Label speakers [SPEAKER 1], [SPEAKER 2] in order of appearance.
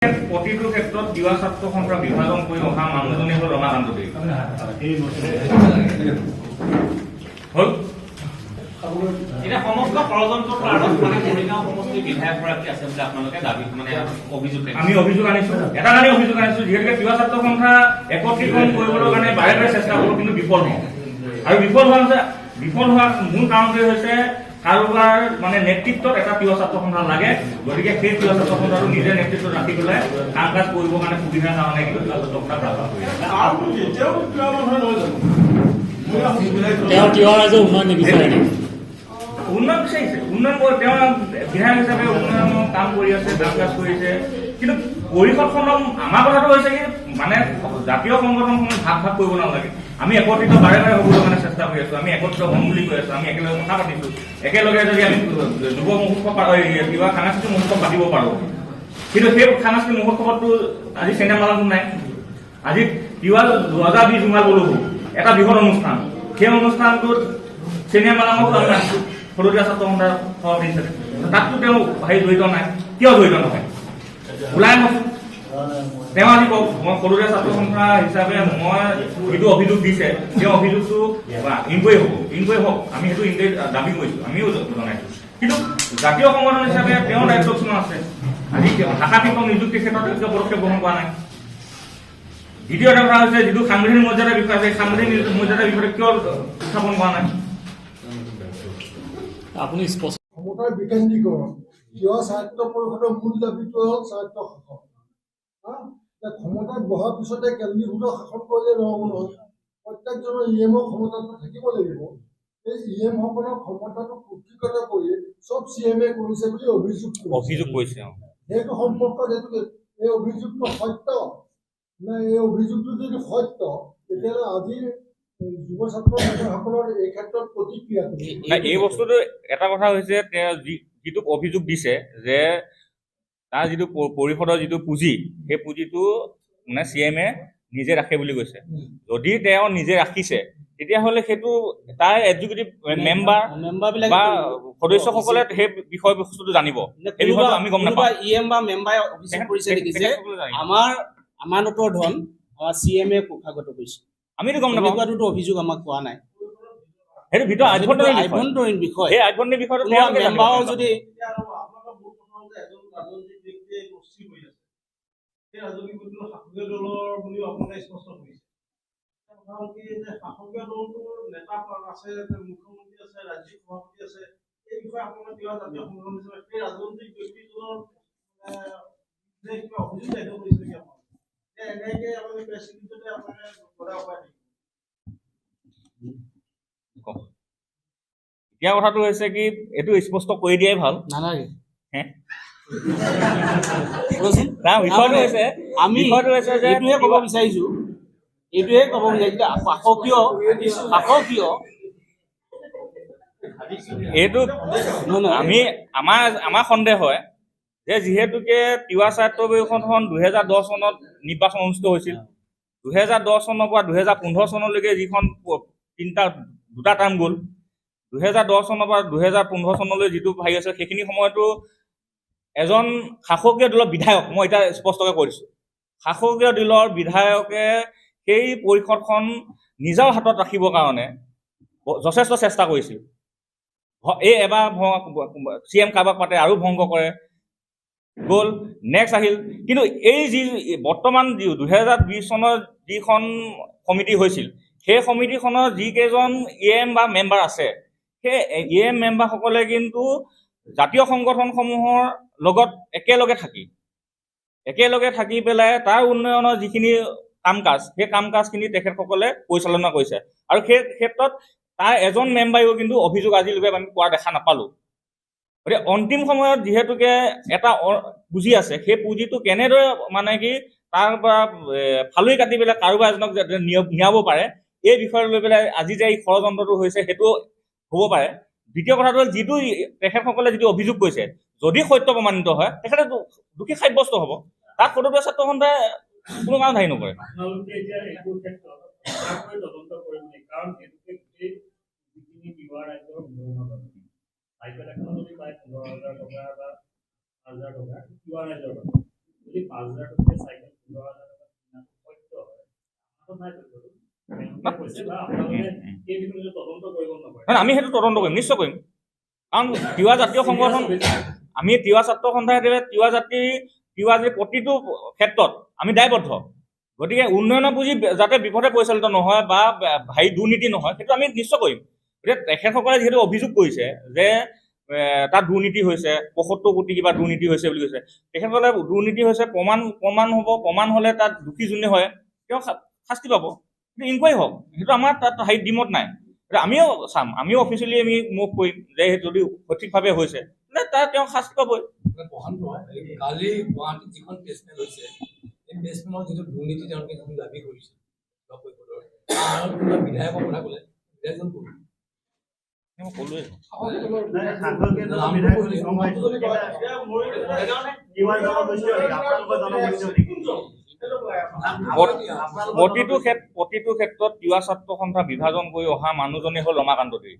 [SPEAKER 1] প্ৰতিটো ক্ষেত্ৰত তিৱা ছাত্ৰ সন্থা বিভাজন কৰি অহা মানুহজনে হ'ল ৰমাকান্ত দেৱ। হ'ল এতিয়া সমগ্ৰ ষড়যন্ত্ৰৰ আঁৰত মানে মৰিগাঁও সমষ্টিৰ বিধায়কগৰাকী আছে বুলি আপোনালোকে দাবী মানে অভিযোগ আমি অভিযোগ আনিছো এটা কাৰণে অভিযোগ আনিছো যিহেতুকে তিৱা ছাত্ৰ সন্থা একত্ৰীকৰণ কৰিবলৈ কাৰণে বাৰে বাৰে চেষ্টা কৰোঁ কিন্তু বিফল হওঁ আৰু বিফল হোৱাৰ মূল কাৰণটোৱে হৈছে কাৰোবাৰ মানে নেতৃত্বত এটা তিৱা ছাত্ৰ সন্থা লাগে গতিকে সেই তিৱা ছাত্ৰ সন্থাটো নিজে নেতৃত্বত ৰাখি পেলাই কাম কাজ কৰিবৰ কাৰণে সুবিধাৰ কাৰণে কিন্তু তিৱা ছাত্ৰ সন্থা প্ৰাপ্ত কৰি উন্নয়ন বিচাৰিছে উন্নয়ন তেওঁ বিধায়ক হিচাপে উন্নয়নৰ কাম কৰি আছে কাম কাজ কৰিছে কিন্তু পৰিষদখনক আমাৰ কথাটো হৈছে কি মানে জাতীয় সংগঠনসমূহ ভাগ ভাগ কৰিব নালাগে আমি একত্ৰিত বাৰে বাৰে হ'বলৈ কাৰণে চেষ্টা কৰি আছো আমি একত্ৰিত হ'ম বুলি কৈ আছো আমি একেলগে কথা পাতিছো একেলগে যদি আমি যুৱ মহোৎসৱ কিবা সাংস্কৃতিক মহোৎসৱ পাতিব পাৰো কিন্তু সেই সাংস্কৃতিক মহোৎসৱতো আজি চেনেমালাটো নাই আজি তিৱা ৰজা বি জুঙাল বলহু এটা বৃহৎ অনুষ্ঠান সেই অনুষ্ঠানটোত চেনেমালামক আমি আছো সৰুতীয়া ছাত্ৰ সন্থাৰ সভাপতি হিচাপে তাততো তেওঁ জড়িত নাই কিয় জড়িত নহয় ওলাই আছো তেওঁ আজি কওক মই সৰুতীয়া ছাত্ৰ সন্থা হিচাপে মই যিটো অভিযোগ দিছে সেই অভিযোগটো ইনকুৱাৰী হওক আমি সেইটো ইনকুৱাৰী দাবী কৰিছো আমিও জনাইছো কিন্তু জাতীয় সংগঠন হিচাপে তেওঁ দায়িত্ব কিছুমান আছে আজি ভাষা শিক্ষক নিযুক্তিৰ ক্ষেত্ৰত কিয় পদক্ষেপ গ্ৰহণ কৰা নাই দ্বিতীয় এটা কথা হৈছে যিটো সাংবিধানিক মৰ্যাদাৰ বিষয় আছে সাংবিধানিক মৰ্যাদাৰ বিষয়ে কিয় উত্থাপন কৰা নাই
[SPEAKER 2] আপুনি স্পষ্ট
[SPEAKER 3] ক্ষমতাৰ বিকেন্দ্ৰীকৰণ তিৱা সাহিত্য পৰিষদৰ মূল দাবীটো হ'ল সাহিত্য শাসন ক্ষমতাত বহাৰ পিছতে কেন্দ্ৰীভূত শাসন কৰিলে নহ'ব নহয় প্ৰত্যেকজনৰ ইএমৰ ক্ষমতাটো থাকিব লাগিব এই ইএমসকলৰ ক্ষমতাটো কুক্ষিগত কৰি চব চিএমএ কৰিছে বুলি অভিযোগ কৰিছে সেইটো সম্পৰ্কত এই অভিযোগটো সত্য নে এই অভিযোগটো যদি সত্য তেতিয়াহ'লে আজিৰ যুৱ ছাত্ৰ ছাত্ৰীসকলৰ এই ক্ষেত্ৰত প্ৰতিক্ৰিয়া
[SPEAKER 1] এই বস্তুটো এটা কথা হৈছে তেওঁ যিটো অভিযোগ দিছে যে তাৰ যিটো পৰিষদৰ যিটো পুঁজি সেই পুঁজিটো মানে চিএমএ নিজে ৰাখে বুলি কৈছে যদি তেওঁ নিজে ৰাখিছে তেতিয়াহ'লে সেইটো তাৰ এক্সিকিউটিভ মেম্বাৰ বা সদস্যসকলে সেই বিষয়বস্তুটো জানিব এই বিষয়টো আমি গম নাপাওঁ
[SPEAKER 2] ইএম বা মেম্বাৰে অভিযোগ কৰিছে নেকি যে আমানতৰ ধন চিএমএ কুক্ষাগত কৰিছে
[SPEAKER 1] আমিতো গম নাপাওঁ
[SPEAKER 2] এনেকুৱাটো অভিযোগ আমাক কোৱা নাই
[SPEAKER 1] সেইটো ভিতৰত
[SPEAKER 2] আভ্যন্তৰীণ বিষয়
[SPEAKER 1] সেই আভ্যন্তৰীণ বিষয়টো
[SPEAKER 2] মেম্বাৰো যদি
[SPEAKER 4] ৰাজনৈতিক দলৰ শাসকীয় দলৰ বুলিও আপোনালোকে স্পষ্ট কৰিছে কাৰণ কি যে শাসকীয় দলটোৰ নেতা আছে মুখ্যমন্ত্ৰী আছে ৰাজ্যিক সভাপতি আছে এই বিষয়ে আপোনালোকে কিবা জাতীয় সংগঠন হিচাপে সেই ৰাজনৈতিক ব্যক্তিজনৰ যে কিবা অভিযোগ দাখিল কৰিছে নেকি আপোনালোকে এনেকে আপোনালোকে প্ৰেছ ৰিলিজতে আপোনালোকে সদায় উপায় নেকি
[SPEAKER 1] এতিয়া কথাটো হৈছে কি এইটো স্পষ্ট কৰি দিয়াই ভাল
[SPEAKER 2] নালাগে আমি এইটোহে ক'ব বিচাৰিছো শাসকীয়
[SPEAKER 1] এইটো আমি আমাৰ সন্দেহ হয় যে যিহেতুকে তিৱা সাহিত্য পৰিষদখন 2010 চনত নিৰ্বাচন অনুষ্ঠিত হৈছিল 2010 চনৰ পৰা 2015 চনলৈকে যিখন দুটা টাৰ্ম গ'ল 2010 চনৰ পৰা 2015 চনলৈ যিটো ভাই আছে সেইখিনি সময়তো এজন শাসকীয় দলৰ বিধায়ক মই এতিয়া স্পষ্টকৈ কৈ দিছোঁ শাসকীয় দলৰ বিধায়কে সেই পৰিষদখন নিজৰ হাতত ৰাখিবৰ কাৰণে যথেষ্ট চেষ্টা কৰিছিল এই এবাৰ চিএম কাৰোবাক পাতে আৰু ভংগ কৰে গ'ল নেক্সট আহিল কিন্তু এই যি বৰ্তমান 2020 চনৰ যিখন সমিতি হৈছিল সেই সমিতিখনৰ যিকেইজন ইএম বা মেম্বাৰ আছে সেই ইএম মেম্বাৰসকলে কিন্তু জাতীয় সংগঠনসমূহৰ লগত একেলগে থাকি পেলাই তাৰ উন্নয়নৰ যিখিনি কাম কাজ সেই কাম কাজখিনি তেখেতসকলে পৰিচালনা কৰিছে আৰু সেই ক্ষেত্ৰত তাৰ এজন মেম্বাৰেও কিন্তু অভিযোগ আজিলৈকে আমি পোৱা দেখা নাপালোঁ গতিকে অন্তিম সময়ত যিহেতুকে এটা পুঁজি আছে সেই পুঁজিটো কেনেদৰে মানে কি তাৰ পৰা ফালুৰি কাটি পেলাই কাৰোবাৰ এজনক নিয়াব পাৰে এই বিষয় লৈ পেলাই আজি যে এই ষড়যন্ত্ৰটো হৈছে সেইটো হ'ব পাৰে দ্বিতীয় কথাটো হ'ল যিটো তেখেতসকলে যিটো অভিযোগ কৰিছে যদি সত্য প্ৰমাণিত হয় তেখেতে দোষী সাব্যস্ত হ'ব তাক সদস্য ছাত্ৰ সন্থাই কোনো কাৰণ ধাৰি নকৰে
[SPEAKER 5] যদি 5,000 চাইকেল 15,000
[SPEAKER 1] আমি সেইটো তদন্ত কৰিম, নিশ্চয় কৰিম। কাৰণ তিৱা জাতীয় সংগঠন, আমি তিৱা ছাত্ৰ সন্থাই তিৱা জাতিৰ প্ৰতিটো ক্ষেত্ৰত আমি দায়বদ্ধ। গতিকে উন্নয়নৰ পুঁজি যাতে বিপথে পৰিচালিত নহয় বা দুৰ্নীতি নহয়, সেইটো আমি নিশ্চয় কৰিম। গতিকে তেখেতসকলে যিহেতু অভিযোগ কৰিছে যে তাত দুৰ্নীতি হৈছে, 75 কোটি কিবা দুৰ্নীতি হৈছে বুলি কৈছে, তেখেতসকলে দুৰ্নীতি হৈছে প্ৰমাণ হ'ব, প্ৰমাণ হ'লে তাত দোষী যোনে হয় তেওঁ শাস্তি পাব। কিন্তু ইনকুৱাৰী হওক, সেইটো আমাৰ তাত ডিমত নাই। আমিও চাম, আমিও অফিচিয়েলি আমি মুভ কৰিম যে যদি সঠিকভাৱে হৈছে তাত তেওঁ শাস্তি পাবই।
[SPEAKER 6] কালি গুৱাহাটীত যিখন প্লেচমেণ্ট হৈছে, এই প্লেচমেণ্টৰ যিটো দুৰ্নীতি তেওঁলোকে যিটো দাবী কৰিছে বিধায়কৰ কথা ক'লে, বিধায়কজন ক'লে
[SPEAKER 1] প্ৰতিটো ক্ষেত্ৰত তিৱা ছাত্ৰ সন্থা বিভাজন কৰি অহা মানুহজনে হ'ল ৰমাকান্ত দেৱী।